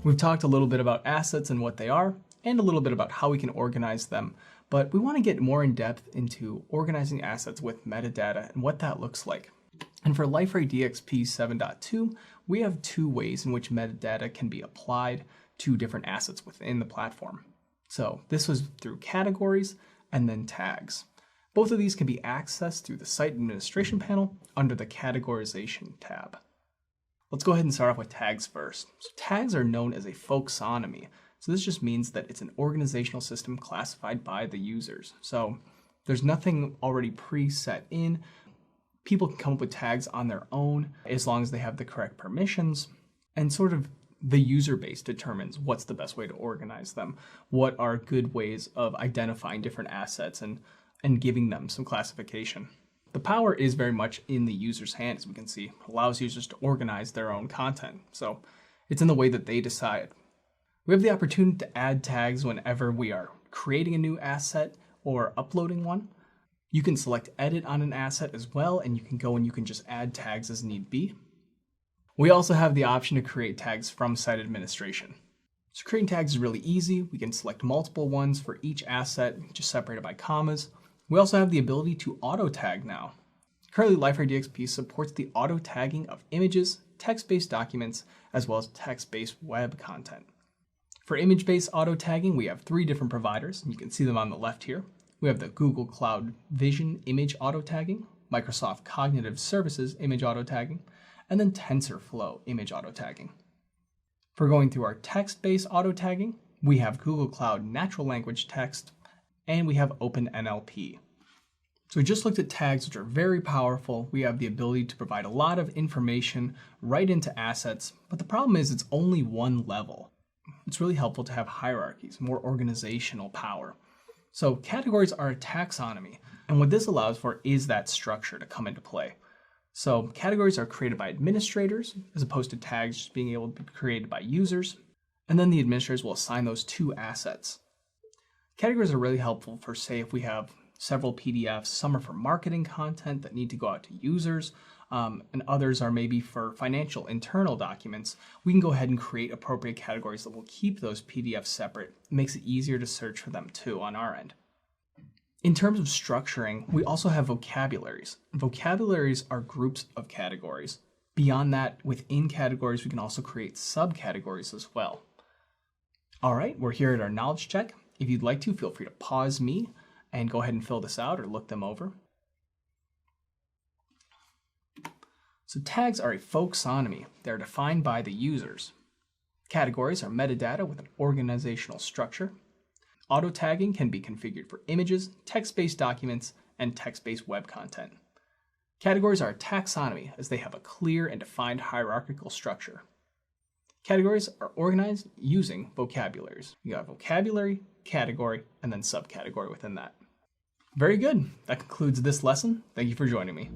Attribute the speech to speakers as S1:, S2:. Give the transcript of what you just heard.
S1: We've talked a little bit about assets and what they are, and a little bit about how we can organize them, but we want to get more in depth into organizing assets with metadata and what that looks like. And for Liferay DXP 7.2, we have two ways in which metadata can be applied to different assets within the platform. So this was through categories and then tags. Both of these can be accessed through the site administration panel under the categorization tab. Let's go ahead and start off with tags first. So tags are known as a folksonomy. So this just means that it's an organizational system classified by the users. So there's nothing already preset in. People can come up with tags on their own as long as they have the correct permissions, and sort of the user base determines what's the best way to organize them, what are good ways of identifying different assets and giving them some classification. The power is very much in the user's hand, as we can see. It allows users to organize their own content. So it's in the way that they decide. We have the opportunity to add tags whenever we are creating a new asset or uploading one. You can select edit on an asset as well, and you can go and you can just add tags as need be. We also have the option to create tags from site administration. So creating tags is really easy. We can select multiple ones for each asset, just separated by commas. We also have the ability to auto tag now. Currently, Liferay DXP supports the auto tagging of images, text-based documents, as well as text-based web content. For image-based auto tagging, we have 3 different providers, and you can see them on the left here. We have the Google Cloud Vision image auto tagging, Microsoft Cognitive Services image auto tagging, and then TensorFlow image auto tagging. For going through our text-based auto tagging, we have Google Cloud Natural Language Text, and we have OpenNLP. So we just looked at tags, which are very powerful. We have the ability to provide a lot of information right into assets, but the problem is it's only one level. It's really helpful to have hierarchies, more organizational power. So categories are a taxonomy, and what this allows for is that structure to come into play. So categories are created by administrators, as opposed to tags just being able to be created by users, and then the administrators will assign those to assets. Categories are really helpful for, say, if we have several PDFs, some are for marketing content that need to go out to users, and others are maybe for financial internal documents. We can go ahead and create appropriate categories that will keep those PDFs separate. It makes it easier to search for them too on our end. In terms of structuring, we also have vocabularies. Vocabularies are groups of categories. Beyond that, within categories, we can also create subcategories as well. All right, we're here at our knowledge check. If you'd like to, feel free to pause me and go ahead and fill this out or look them over. So tags are a folksonomy. They're defined by the users. Categories are metadata with an organizational structure. Auto tagging can be configured for images, text-based documents, and text-based web content. Categories are a taxonomy as they have a clear and defined hierarchical structure. Categories are organized using vocabularies. You got vocabulary, category, and then subcategory within that. Very good. That concludes this lesson. Thank you for joining me.